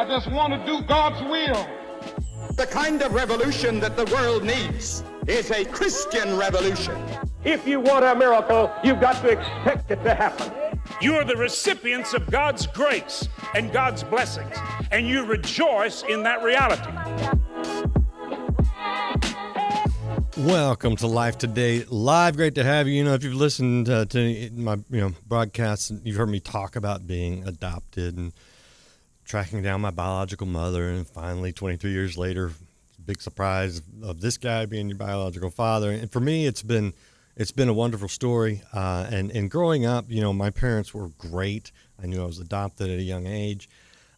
I just want to do God's will. The kind of revolution that the world needs is a Christian revolution. If you want a miracle, you've got to expect it to happen. You are the recipients of God's grace and God's blessings, and you rejoice in that reality. Welcome to Life Today Live. Great to have you. You know, if you've listened to my broadcasts, you've heard me talk about being adopted and tracking down my biological mother, and finally 23 years later, big surprise of this guy being your biological father. And for me, it's been a wonderful story. And growing up, you know, my parents were great. I knew I was adopted at a young age.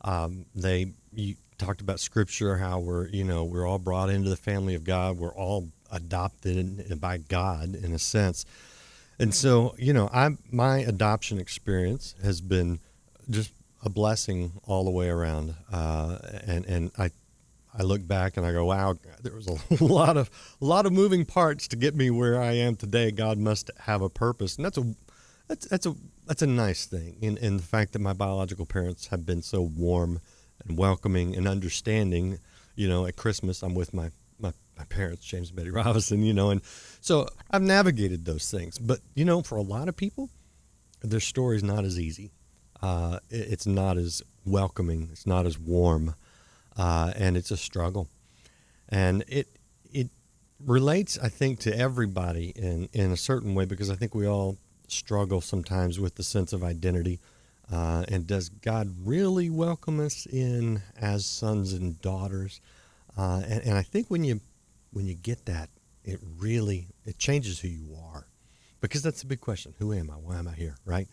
You talked about scripture, how we're all brought into the family of God. We're all adopted by God in a sense. And so, you know, my adoption experience has been just a blessing all the way around. And I look back and I go, wow, there was a lot of moving parts to get me where I am today. God must have a purpose. And that's a nice thing in the fact that my biological parents have been so warm and welcoming and understanding. You know, at Christmas, I'm with my parents, James and Betty Robinson, you know, and so I've navigated those things. But, you know, for a lot of people, their story's not as easy. It's not as welcoming. It's not as warm. And it's a struggle. And it relates, I think, to everybody in a certain way, because I think we all struggle sometimes with the sense of identity. And does God really welcome us in as sons and daughters? And I think when you get that, it changes who you are, because that's the big question. Who am I? Why am I here? Right?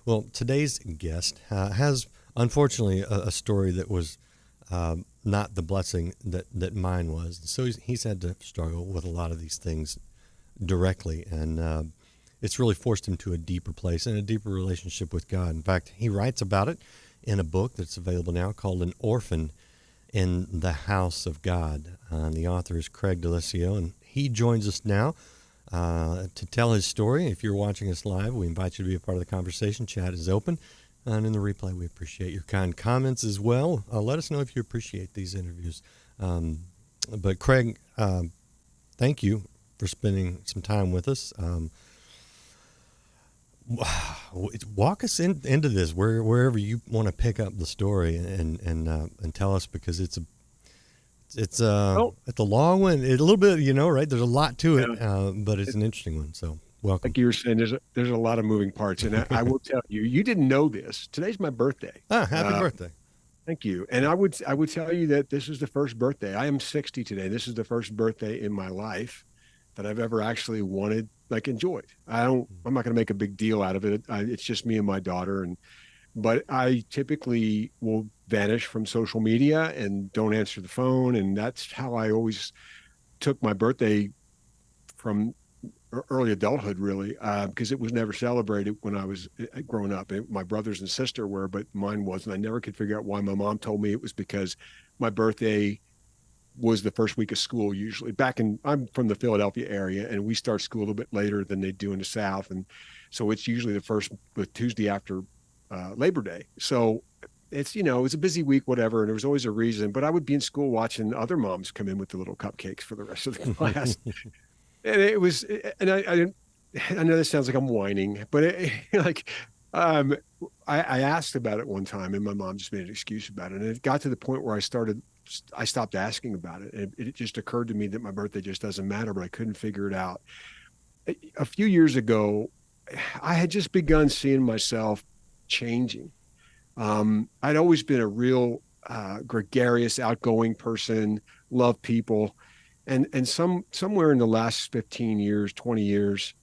Well, today's guest has, unfortunately, a story that was not the blessing that mine was. So he's had to struggle with a lot of these things directly, and it's really forced him to a deeper place and a deeper relationship with God. In fact, he writes about it in a book that's available now called An Orphan in the House of God. And the author is Craig Daliessio, and he joins us now to tell his story. If you're watching us live, we invite you to be a part of the conversation. Chat is open. And in the replay, we appreciate your kind comments as well. Let us know if you appreciate these interviews. But Craig, thank you for spending some time with us. Walk us into this, wherever you want to pick up the story, and tell us, because it's a long one, a little bit, you know, right? There's a lot to it, but it's an interesting one. So welcome. Like you were saying, there's a lot of moving parts, and I will tell you, you didn't know this. Today's my birthday. Happy birthday! Thank you. And I would tell you that this is the first birthday. I am 60 today. This is the first birthday in my life that I've ever actually enjoyed. I'm not going to make a big deal out of it. It's just me and my daughter, but I typically will vanish from social media and don't answer the phone, and that's how I always took my birthday from early adulthood, really, because it was never celebrated when I was growing up. My brothers and sister were, but mine wasn't. I never could figure out why. My mom told me it was because my birthday was the first week of school. Usually I'm from the Philadelphia area, and we start school a little bit later than they do in the South. And so it's usually the Tuesday after Labor Day. So it's, you know, it's a busy week, whatever. And there was always a reason, but I would be in school watching other moms come in with the little cupcakes for the rest of the class. And it was, and I know this sounds like I'm whining, but I asked about it one time, and my mom just made an excuse about it. And it got to the point where I stopped asking about it. And it just occurred to me that my birthday just doesn't matter, but I couldn't figure it out. A few years ago, I had just begun seeing myself changing. I'd always been a real gregarious, outgoing person, love people. And somewhere in the last 15 years, 20 years,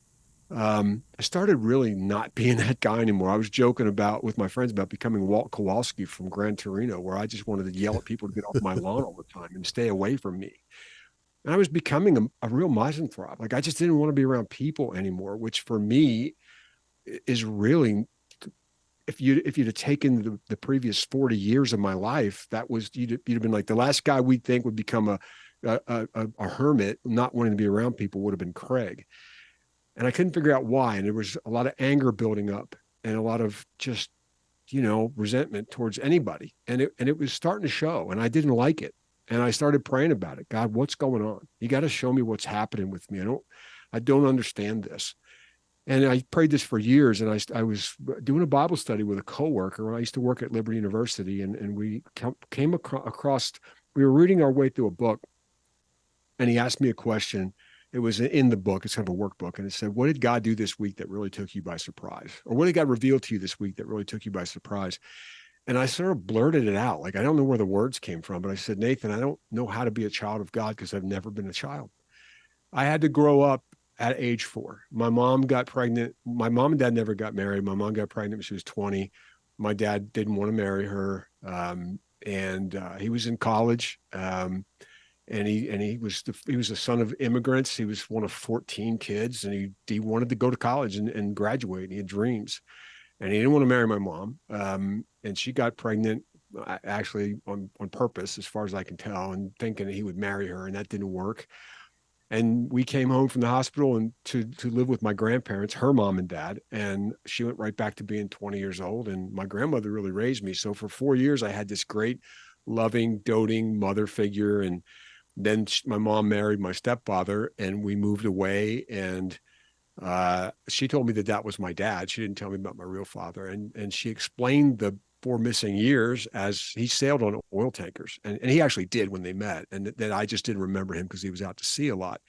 I started really not being that guy anymore. I was joking with my friends about becoming Walt Kowalski from Gran Torino, where I just wanted to yell at people to get off my lawn all the time and stay away from me. And I was becoming a real misanthrope. Like, I just didn't want to be around people anymore, which for me is really, if you'd have taken the previous 40 years of my life, you'd have been like, the last guy we'd think would become a hermit, not wanting to be around people, would have been Craig. And I couldn't figure out why. And there was a lot of anger building up and a lot of just resentment towards anybody. And it was starting to show, and I didn't like it. And I started praying about it. God, what's going on? You got to show me what's happening with me. I don't understand this. And I prayed this for years. And I was doing a Bible study with a coworker. I used to work at Liberty University, and we came across, we were reading our way through a book, and he asked me a question. It was in the book. It's kind of a workbook. And it said, what did God do this week that really took you by surprise? Or what did God reveal to you this week that really took you by surprise? And I sort of blurted it out. Like, I don't know where the words came from, but I said, Nathan, I don't know how to be a child of God because I've never been a child. I had to grow up at age 4. My mom got pregnant. My mom and dad never got married. My mom got pregnant when she was 20. My dad didn't want to marry her. And he was in college. And he was the son of immigrants. He was one of 14 kids, and he wanted to go to college and graduate. And he had dreams, and he didn't want to marry my mom. And she got pregnant, actually on purpose, as far as I can tell, and thinking that he would marry her, and that didn't work. And we came home from the hospital and to live with my grandparents, her mom and dad. And she went right back to being 20 years old. And my grandmother really raised me. So for 4 years, I had this great, loving, doting mother figure. And then my mom married my stepfather, and we moved away. And she told me that was my dad. She didn't tell me about my real father. And she explained the 4 missing years as he sailed on oil tankers. And he actually did when they met. And that I just didn't remember him because he was out to sea a lot.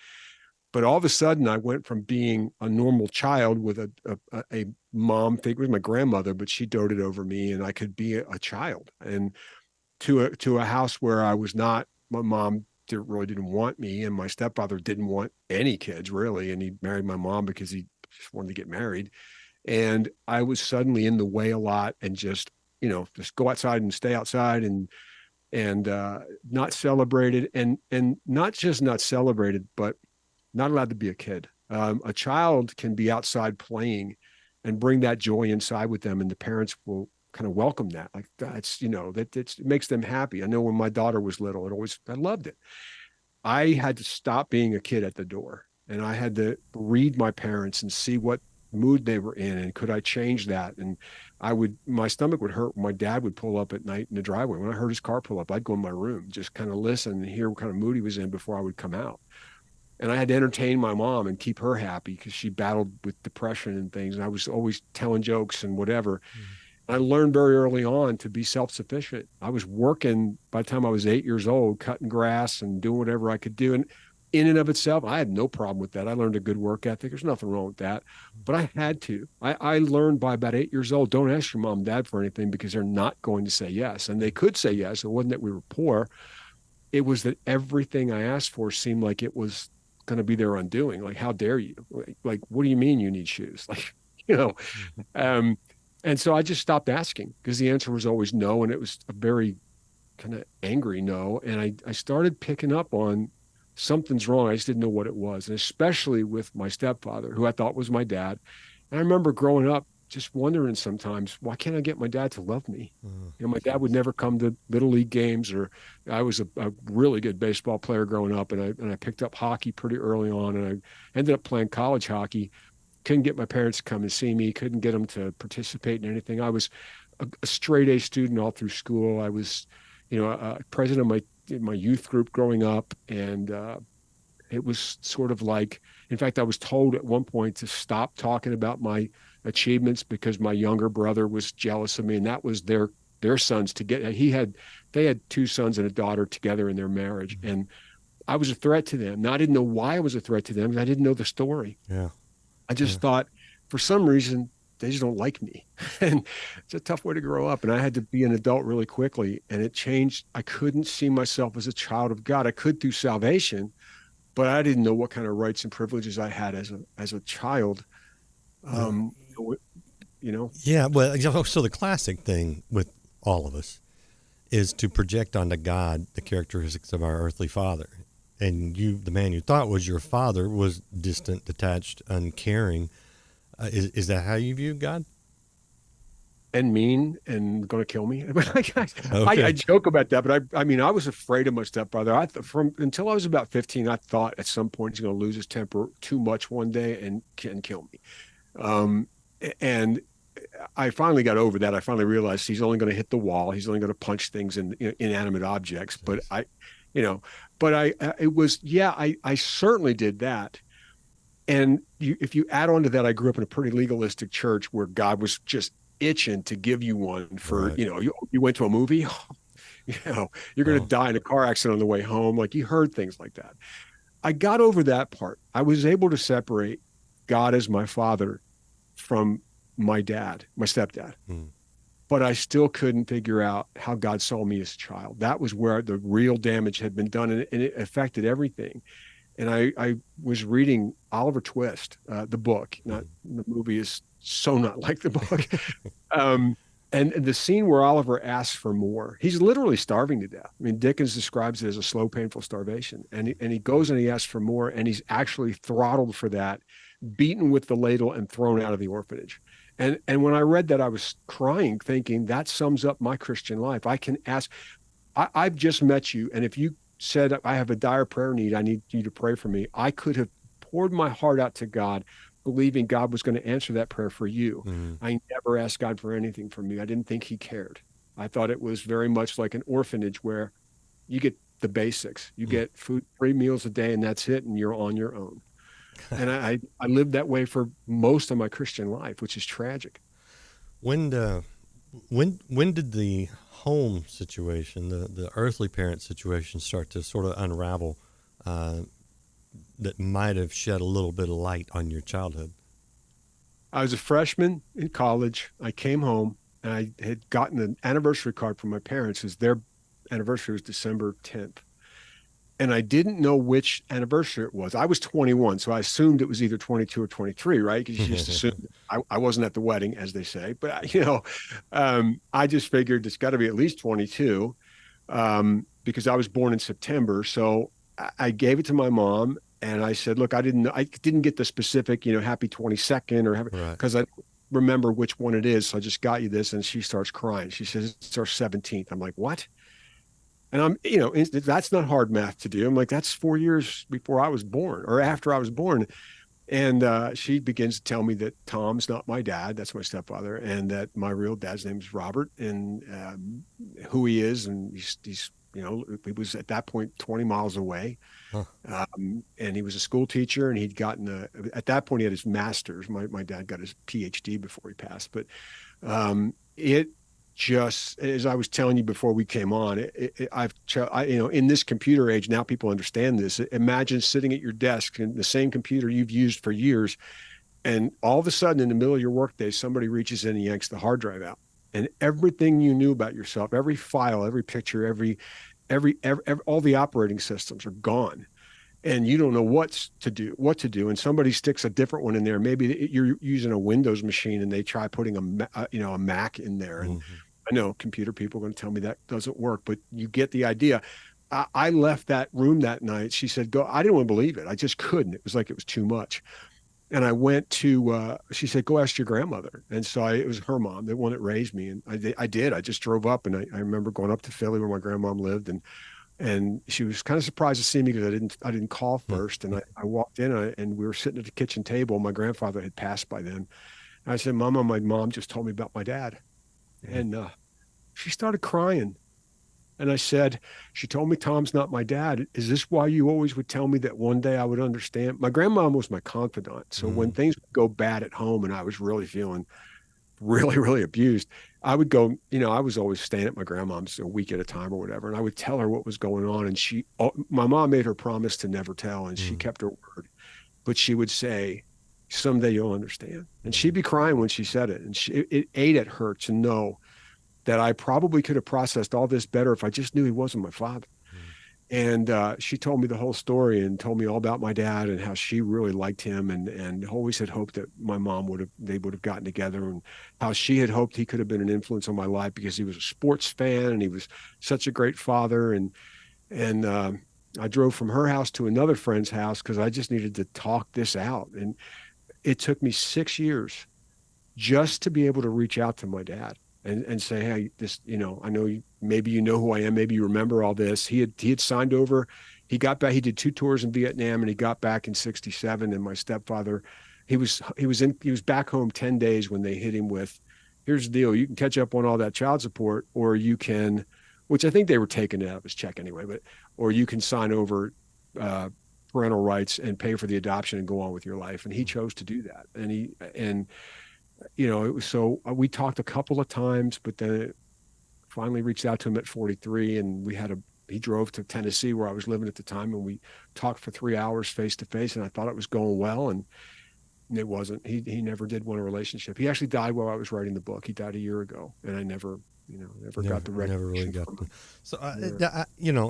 But all of a sudden, I went from being a normal child with a mom figure, my grandmother, but she doted over me, and I could be a child. And to a house where I was not, my mom really didn't want me, and my stepfather didn't want any kids really, and he married my mom because he just wanted to get married. And I was suddenly in the way a lot, and just go outside and stay outside, and not celebrated, and not just not celebrated, but not allowed to be a kid. A child can be outside playing and bring that joy inside with them, and the parents will kind of welcome that. Like, that's, it makes them happy. I know when my daughter was little, I loved it. I had to stop being a kid at the door, and I had to read my parents and see what mood they were in, and could I change that? And my stomach would hurt when my dad would pull up at night in the driveway. When I heard his car pull up, I'd go in my room, just kind of listen and hear what kind of mood he was in before I would come out. And I had to entertain my mom and keep her happy because she battled with depression and things. And I was always telling jokes and whatever. I learned very early on to be self-sufficient. I was working by the time I was 8 years old, cutting grass and doing whatever I could do. And in and of itself, I had no problem with that. I learned a good work ethic. There's nothing wrong with that. But I had to. I learned by about 8 years old, don't ask your mom and dad for anything because they're not going to say yes. And they could say yes. It wasn't that we were poor. It was that everything I asked for seemed like it was going to be their undoing. Like, how dare you? Like, what do you mean you need shoes? Like, and so I just stopped asking because the answer was always no. And it was a very kind of angry no. And I started picking up on something's wrong. I just didn't know what it was. And especially with my stepfather, who I thought was my dad. And I remember growing up just wondering sometimes, why can't I get my dad to love me? My dad would never come to little league games, or I was a really good baseball player growing up. And I picked up hockey pretty early on, and I ended up playing college hockey. Couldn't get my parents to come and see me. Couldn't get them to participate in anything. I was a straight A student all through school. I was, president of my youth group growing up. And it was sort of like, in fact, I was told at one point to stop talking about my achievements because my younger brother was jealous of me. And that was their sons to get, they had 2 sons and a daughter together in their marriage. And I was a threat to them. Now, I didn't know why I was a threat to them because I didn't know the story. Yeah. I just thought, for some reason, they just don't like me. And it's a tough way to grow up. And I had to be an adult really quickly. And it changed. I couldn't see myself as a child of God. I could through salvation, but I didn't know what kind of rights and privileges I had as a child. Yeah. Well, so the classic thing with all of us is to project onto God the characteristics of our earthly father. And the man you thought was your father was distant, detached, uncaring. Is that how you view God? And mean and going to kill me. Okay. I joke about that, but I was afraid of my stepbrother. Until I was about 15, I thought at some point he's going to lose his temper too much one day and kill me. And I finally got over that. I finally realized he's only going to hit the wall. He's only going to punch things in, inanimate objects. But it was, yeah, I certainly did that. And if you add on to that, I grew up in a pretty legalistic church where God was just itching to give you one for, Right. you went to a movie, you're going to die in a car accident on the way home. Like, you heard things like that. I got over that part. I was able to separate God as my father from my dad, my stepdad. But I still couldn't figure out how God saw me as a child. That was where the real damage had been done, and it affected everything. And I was reading Oliver Twist, the book. Not the movie is so not like the book. And the scene where Oliver asks for more, he's literally starving to death. I mean, Dickens describes it as a slow, painful starvation. And he goes and he asks for more, and he's actually throttled for that, beaten with the ladle, and thrown out of the orphanage. And when I read that, I was crying, thinking that sums up my Christian life. I can ask, I've just met you, and if you said, I have a dire prayer need, I need you to pray for me, I could have poured my heart out to God, believing God was going to answer that prayer for you. I never asked God for anything from me. I didn't think he cared. I thought it was very much like an orphanage where you get the basics. You get food, 3 meals a day, and that's it, and you're on your own. And I lived that way for most of my Christian life, which is tragic. When did the home situation, the earthly parent situation, start to sort of unravel, that might have shed a little bit of light on your childhood? I was a freshman in college. I came home, and I had gotten an anniversary card from my parents, because their anniversary was December 10th. And I didn't know which anniversary it was. I was 21, so I assumed it was either 22 or 23, right? Because you just assumed I wasn't at the wedding, as they say. But, I just figured it's got to be at least 22, because I was born in September. So I gave it to my mom, and I said, look, I didn't get the specific, happy 22nd, or because I remember which one it is. So I just got you this. And she starts crying. She says, it's our 17th. I'm like, what? And I'm, that's not hard math to do. I'm like, that's 4 years before I was born, or after I was born. And she begins to tell me that Tom's not my dad. That's my stepfather. And that my real dad's name is Robert, and who he is. And he's he was at that point 20 miles away. And he was a school teacher, and he'd gotten at that point, he had his master's. My dad got his PhD before he passed. But it just, as I was telling you before we came on, in this computer age, now people understand this. Imagine sitting at your desk in the same computer you've used for years, and all of a sudden in the middle of your workday, somebody reaches in and yanks the hard drive out, and everything you knew about yourself, every file, every picture, every all the operating systems are gone. And you don't know what to do. And somebody sticks a different one in there. Maybe you're using a Windows machine, and they try putting a Mac in there. And I know computer people are going to tell me that doesn't work, but you get the idea. I left that room that night. She said, go. I didn't want to believe it. I just couldn't. It was like it was too much. And I went to, she said, go ask your grandmother. And so it was her mom, the one that raised me. And I did. I just drove up, and I remember going up to Philly where my grandmom lived, and she was kind of surprised to see me, because I didn't call first. And I walked in, and we were sitting at the kitchen table. My grandfather had passed by then. And I said, Mama, my mom just told me about my dad. And she started crying. And I said, she told me Tom's not my dad. Is this why you always would tell me that one day I would understand? My grandmom was my confidant. So when things would go bad at home, and I was really feeling really, really abused, I would go, I was always staying at my grandmom's a week at a time or whatever. And I would tell her what was going on. And my mom made her promise to never tell, and she kept her word. But she would say, someday you'll understand. And she'd be crying when she said it. And it ate at her to know that I probably could have processed all this better if I just knew he wasn't my father. And she told me the whole story, and told me all about my dad, and how she really liked him, and always had hoped that my mom would have gotten together, and how she had hoped he could have been an influence on my life because he was a sports fan, and he was such a great father. And I drove from her house to another friend's house because I just needed to talk this out. And it took me 6 years just to be able to reach out to my dad and say, hey, this, I know maybe you know who I am. Maybe you remember all this. He had signed over. He got back. He did 2 tours in Vietnam, and he got back in '67. And my stepfather, he was back home 10 days when they hit him with, here's the deal, you can catch up on all that child support, or you can, which I think they were taking it out of his check anyway, or you can sign over parental rights and pay for the adoption and go on with your life. And he chose to do that. And it was, so we talked a couple of times, but then it finally reached out to him at 43, and he drove to Tennessee where I was living at the time, and we talked for 3 hours face to face, and I thought it was going well, and it wasn't. He never did want a relationship. He actually died while I was writing the book. He died a year ago, and I never got the recognition. Never really got the. So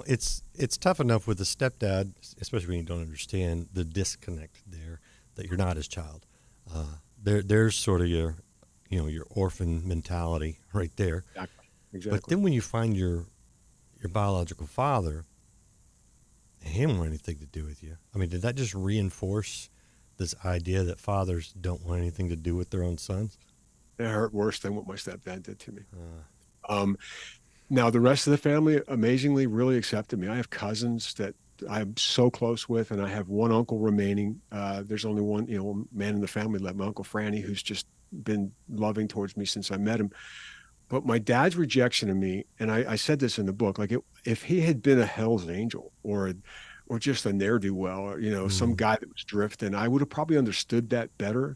it's tough enough with a stepdad, especially when you don't understand the disconnect there, that you're not his child. There's sort of your orphan mentality right there. Exactly. But then when you find your biological father, he didn't want anything to do with you. I mean, did that just reinforce this idea that fathers don't want anything to do with their own sons? It hurt worse than what my stepdad did to me. Now, the rest of the family, amazingly, really accepted me. I have cousins that I'm so close with, and I have one uncle remaining. There's only one, man in the family left, my Uncle Franny, who's just been loving towards me since I met him. But my dad's rejection of me, and I said this in the book, like if he had been a Hell's Angel or just a ne'er-do-well, or, some guy that was drifting, I would have probably understood that better.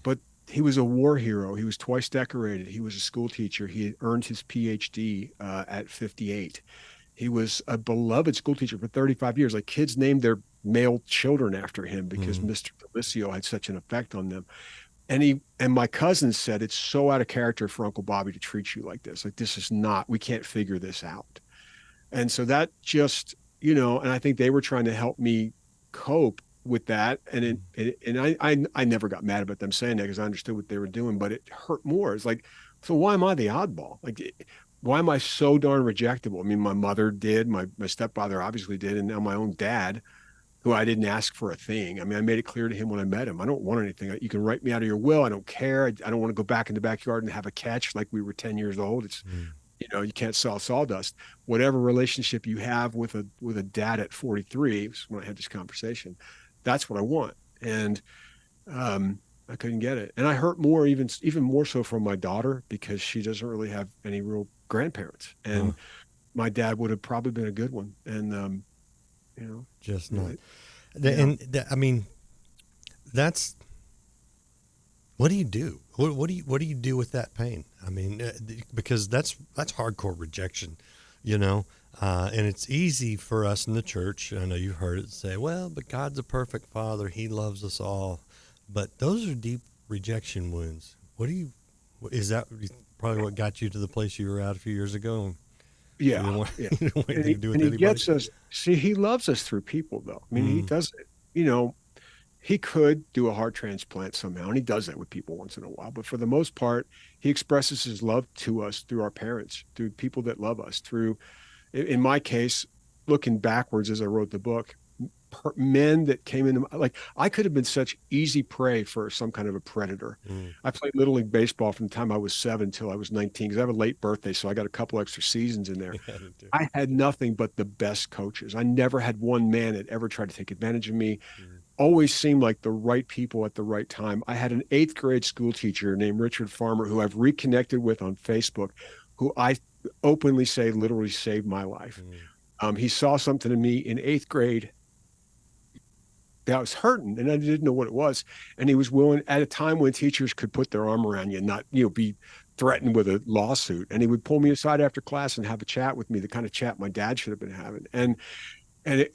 But he was a war hero. He was twice decorated. He was a school teacher. He had earned his PhD at 58. He was a beloved school teacher for 35 years. Like, kids named their male children after him because Mr. Daliessio had such an effect on them. And my cousin said, it's so out of character for Uncle Bobby to treat you like this. Like, this is not, we can't figure this out. And so that just, and I think they were trying to help me cope with that. And I never got mad about them saying that because I understood what they were doing, but it hurt more. It's like, so why am I the oddball? Like, why am I so darn rejectable? I mean, my mother did, my stepfather obviously did, and now my own dad, who I didn't ask for a thing. I mean, I made it clear to him when I met him, I don't want anything. You can write me out of your will. I don't care. I don't want to go back in the backyard and have a catch like we were 10 years old. It's, you can't sell sawdust. Whatever relationship you have with a dad at 43, when I had this conversation, that's what I want. And I couldn't get it. And I hurt more, even more so from my daughter, because she doesn't really have any real grandparents. And my dad would have probably been a good one. And, just not. I mean, that's, what do you do? What do you do with that pain? I mean, because that's hardcore rejection, and it's easy for us in the church. I know you've heard it say, well, but God's a perfect father. He loves us all. But those are deep rejection wounds. Is that probably what got you to the place you were at a few years ago? Yeah. And he gets us. See, he loves us through people, though. I mean, he does it. He could do a heart transplant somehow, and he does that with people once in a while. But for the most part, he expresses his love to us through our parents, through people that love us, through, in my case, looking backwards as I wrote the book, men that came into like, I could have been such easy prey for some kind of a predator. I played Little League Baseball from the time I was 7 till I was 19, because I have a late birthday, so I got a couple extra seasons in there. I had nothing but the best coaches. I never had one man that ever tried to take advantage of me. Always seemed like the right people at the right time. I had an 8th grade school teacher named Richard Farmer, who I've reconnected with on Facebook, who I openly say literally saved my life. He saw something in me in 8th grade that I was hurting, and I didn't know what it was. And he was willing, at a time when teachers could put their arm around you and not, be threatened with a lawsuit. And he would pull me aside after class and have a chat with me, the kind of chat my dad should have been having. And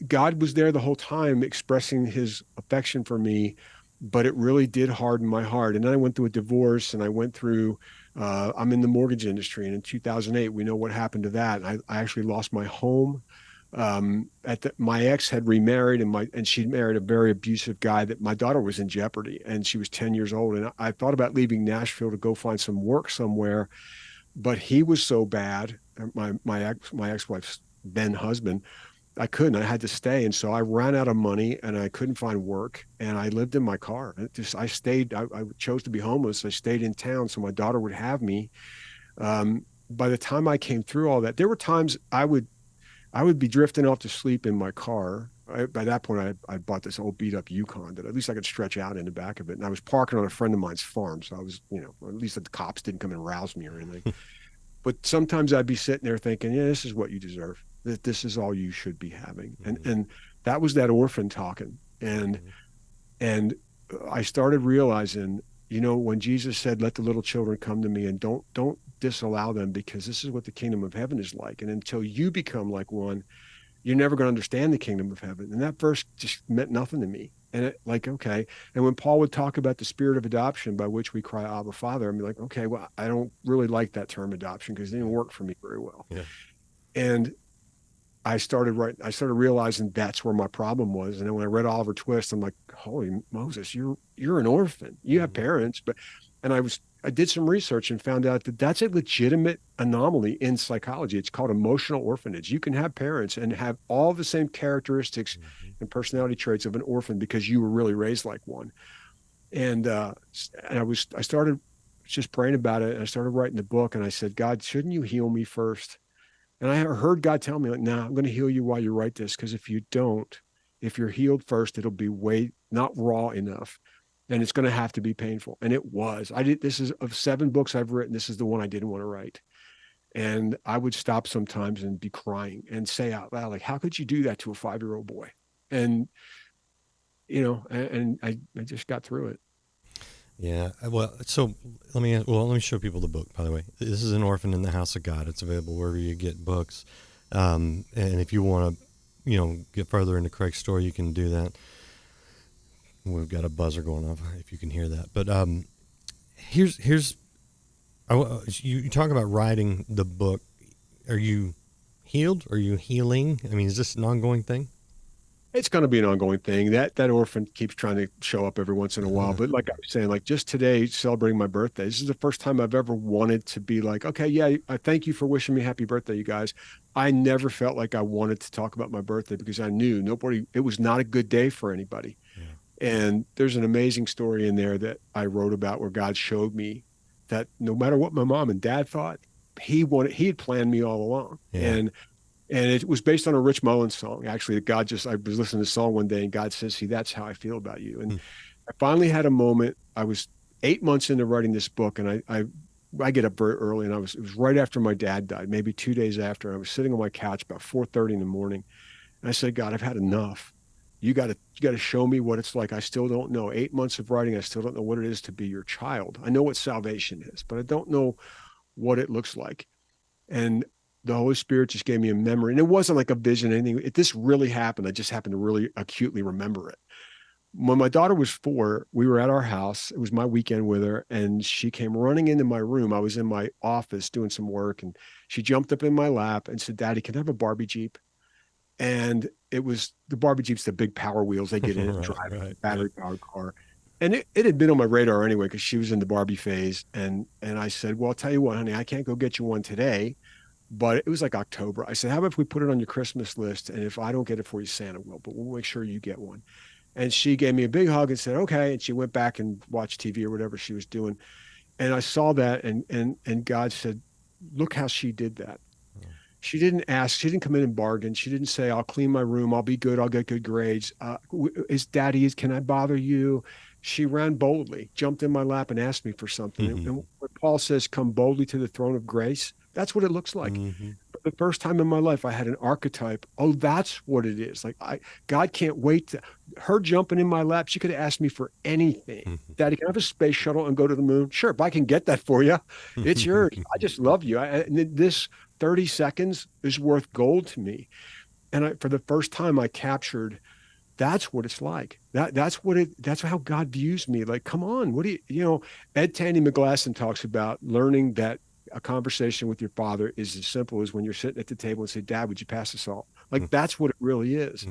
God was there the whole time expressing his affection for me, but it really did harden my heart. And then I went through a divorce, and I went through, I'm in the mortgage industry. And in 2008, we know what happened to that. I actually lost my home. My ex had remarried, and she married a very abusive guy that my daughter was in jeopardy, and she was 10 years old. And I thought about leaving Nashville to go find some work somewhere, but he was so bad. My ex-wife's then husband, I couldn't. I had to stay. And so I ran out of money, and I couldn't find work, and I lived in my car. I stayed. I chose to be homeless. I stayed in town so my daughter would have me. By the time I came through all that, there were times I would be drifting off to sleep in my car, by that point, I bought this old beat up Yukon that at least I could stretch out in the back of it. And I was parking on a friend of mine's farm. So I was, at least the cops didn't come and rouse me or anything. But sometimes I'd be sitting there thinking, yeah, this is what you deserve. That this is all you should be having. And that was that orphan talking. And I started realizing, when Jesus said, let the little children come to me, and don't disallow them, because this is what the kingdom of heaven is like. And until you become like one, you're never going to understand the kingdom of heaven. And that verse just meant nothing to me. And okay. And when Paul would talk about the spirit of adoption by which we cry, Abba, Father, I'm like, okay, well, I don't really like that term adoption because it didn't work for me very well. Yeah. And I started realizing that's where my problem was. And then when I read Oliver Twist, I'm like, holy Moses, you're an orphan. You have parents, and I did some research and found out that that's a legitimate anomaly in psychology. It's called emotional orphanage. You can have parents and have all the same characteristics and personality traits of an orphan because you were really raised like one. And I started just praying about it. And I started writing the book, and I said, God, shouldn't you heal me first? And I heard God tell me, like, nah, I'm going to heal you while you write this. Because if you don't, if you're healed first, it'll be not raw enough. And it's going to have to be painful. And it was. This is of 7 books I've written, this is the one I didn't want to write. And I would stop sometimes and be crying and say out loud, like, how could you do that to a 5-year-old boy? And, and I just got through it. Yeah. Well, so let me show people the book, by the way. This is An Orphan in the House of God. It's available wherever you get books. And if you want to, get further into Craig's story, you can do that. We've got a buzzer going off if you can hear that. But you talk about writing the book. Are you healed? Are you healing? I mean, is this an ongoing thing? It's going to be an ongoing thing. That orphan keeps trying to show up every once in a while. But like I was saying, like just today, celebrating my birthday, this is the first time I've ever wanted to be like, okay, yeah, I thank you for wishing me happy birthday, you guys. I never felt like I wanted to talk about my birthday because I knew it was not a good day for anybody. Yeah. And there's an amazing story in there that I wrote about where God showed me that no matter what my mom and dad thought, he had planned me all along. Yeah. And it was based on a Rich Mullins song. Actually, I was listening to the song one day and God says, see, that's how I feel about you. And I finally had a moment. I was 8 months into writing this book, and I get up very early, and it was right after my dad died, maybe 2 days after. I was sitting on my couch about 4:30 in the morning. And I said, God, I've had enough. You got to show me what it's like. I still don't know. 8 months of writing, I still don't know what it is to be your child. I know what salvation is, but I don't know what it looks like. And the Holy Spirit just gave me a memory. And it wasn't like a vision or anything. This really happened. I just happened to really acutely remember it. When my daughter was 4, we were at our house. It was my weekend with her. And she came running into my room. I was in my office doing some work. And she jumped up in my lap and said, Daddy, can I have a Barbie Jeep? And it was the Barbie Jeeps, the big power wheels. They get in and drive a battery-powered car. And it had been on my radar anyway because she was in the Barbie phase. And I said, well, I'll tell you what, honey, I can't go get you one today. But it was like October. I said, how about if we put it on your Christmas list? And if I don't get it for you, Santa will. But we'll make sure you get one. And she gave me a big hug and said, okay. And she went back and watched TV or whatever she was doing. And I saw that. And God said, look how she did that. She didn't ask. She didn't come in and bargain. She didn't say, I'll clean my room. I'll be good. I'll get good grades. Can I bother you? She ran boldly, jumped in my lap and asked me for something. Mm-hmm. And when Paul says, come boldly to the throne of grace, that's what it looks like. Mm-hmm. For the first time in my life, I had an archetype. Oh, that's what it is. Like God can't wait her jumping in my lap. She could have asked me for anything. Mm-hmm. Daddy, can I have a space shuttle and go to the moon? Sure. If I can get that for you, it's yours. I just love you. And this 30 seconds is worth gold to me. And for the first time, I captured, that's what it's like. That's how God views me. Like, come on, Ed Tandy McGlasson talks about learning that a conversation with your father is as simple as when you're sitting at the table and say, Dad, would you pass the salt? Like, that's what it really is.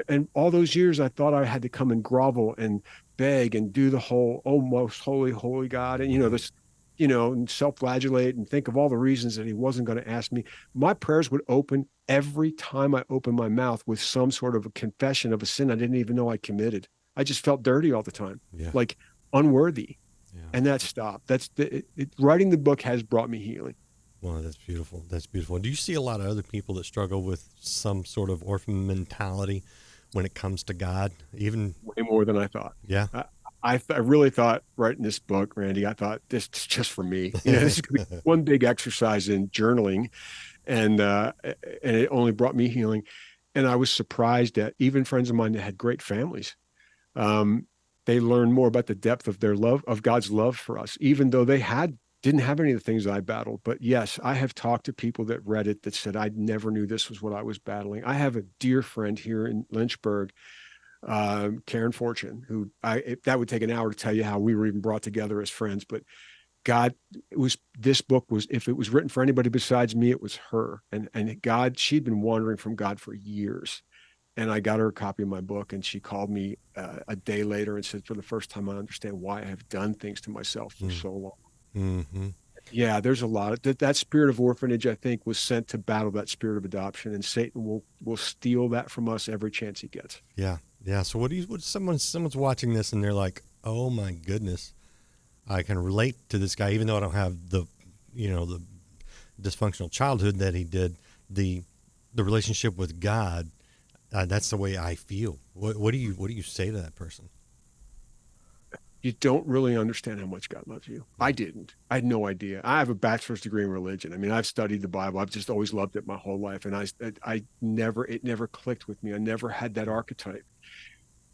And all those years, I thought I had to come and grovel and beg and do the whole, oh, most holy, holy God. And, and self-flagellate and think of all the reasons that he wasn't going to ask me. My prayers would open every time I opened my mouth with some sort of a confession of a sin I didn't even know I committed. I just felt dirty all the time, like unworthy. Yeah. And that stopped. Writing the book has brought me healing. Well, that's beautiful. That's beautiful. Do you see a lot of other people that struggle with some sort of orphan mentality when it comes to God, even way more than I thought. Yeah. I really thought writing this book, Randy, I thought this is just for me. This is gonna be one big exercise in journaling, and it only brought me healing. And I was surprised that even friends of mine that had great families, they learned more about the depth of their love, of God's love for us, even though they didn't have any of the things I battled. But yes, I have talked to people that read it that said, I never knew this was what I was battling. I have a dear friend here in Lynchburg, Karen Fortune, who that would take an hour to tell you how we were even brought together as friends. But this book was, if it was written for anybody besides me, it was her. And God, she'd been wandering from God for years. And I got her a copy of my book, and she called me a day later and said, for the first time, I understand why I have done things to myself for so long. Mm-hmm. Yeah, there's a lot of that spirit of orphanage, I think, was sent to battle that spirit of adoption, and Satan will steal that from us every chance he gets. Yeah. Yeah. So what someone's watching this and they're like, oh my goodness, I can relate to this guy, even though I don't have the dysfunctional childhood that he did, the relationship with God. That's the way I feel. What do you say to that person? You don't really understand how much God loves you. I didn't. I had no idea. I have a bachelor's degree in religion. I mean, I've studied the Bible. I've just always loved it my whole life. And it never clicked with me. I never had that archetype.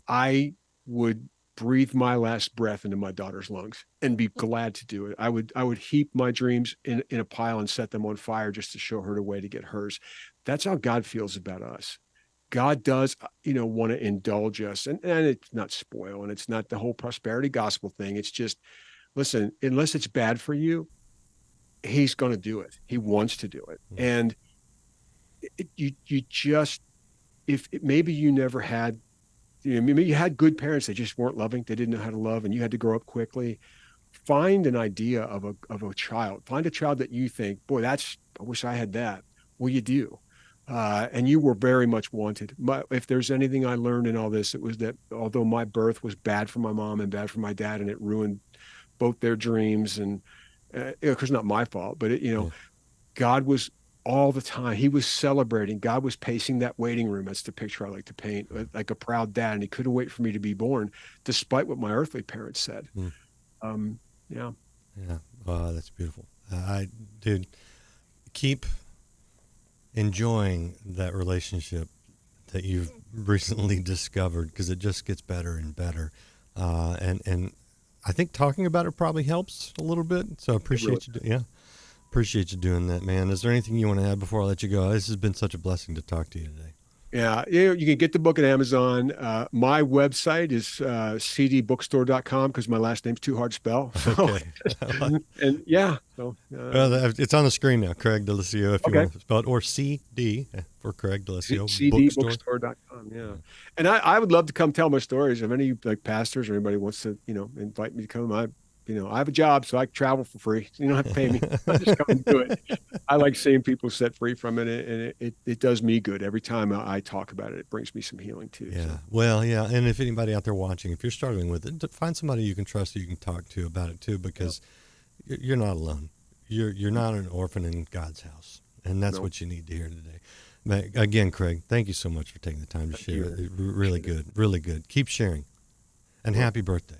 I would breathe my last breath into my daughter's lungs and be glad to do it. I would heap my dreams in a pile and set them on fire just to show her the way to get hers. That's how God feels about us. God does, want to indulge us, and it's not spoil, and it's not the whole prosperity gospel thing. It's just, listen, unless it's bad for you, he's going to do it. He wants to do it. And maybe you never had, maybe you had good parents. They just weren't loving. They didn't know how to love, and you had to grow up quickly. Find an idea of a child. Find a child that you think, boy, I wish I had that. Well, you do. And you were very much wanted. If there's anything I learned in all this, it was that although my birth was bad for my mom and bad for my dad, and it ruined both their dreams, and it's not my fault, but God was all the time. He was celebrating. God was pacing that waiting room. That's the picture I like to paint, like a proud dad, and he couldn't wait for me to be born, despite what my earthly parents said. Yeah. Oh, that's beautiful. Dude, keep enjoying that relationship that you've recently discovered, because it just gets better and better. And I think talking about it probably helps a little bit. So I appreciate appreciate you doing that, man. Is there anything you want to add before I let you go? This has been such a blessing to talk to you today. Yeah, you can get the book at Amazon. My website is cdbookstore.com, because my last name's too hard to spell. So, okay. And yeah. So, it's on the screen now, Craig Daliessio, if you want to spell it, or CD for Craig Daliessio. cdbookstore.com, yeah. And I would love to come tell my stories. If any pastors or anybody wants to, invite me to come, I have a job, so I travel for free. You don't have to pay me. I just come and do it. I like seeing people set free from it, and it does me good. Every time I talk about it, it brings me some healing too. Yeah. So. Well, yeah. And if anybody out there watching, if you're struggling with it, find somebody you can trust that you can talk to about it too, because you're not alone. You're not an orphan in God's house, and that's what you need to hear today. But again, Craig, thank you so much for taking the time to share it. Really good. Really good. Keep sharing, and happy birthday.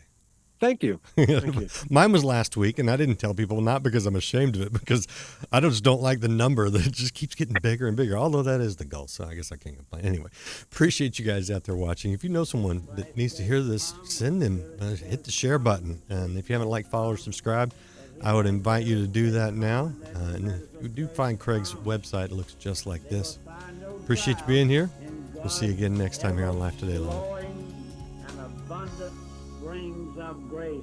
Thank you. Thank you. Mine was last week, and I didn't tell people, not because I'm ashamed of it, because I just don't like the number that just keeps getting bigger and bigger, although that is the goal, so I guess I can't complain. Anyway, appreciate you guys out there watching. If you know someone that needs to hear this, send them, hit the share button. And if you haven't liked, follow, or subscribed, I would invite you to do that now. And if you do find Craig's website, it looks just like this. Appreciate you being here. We'll see you again next time here on Life Today Live. Of grace.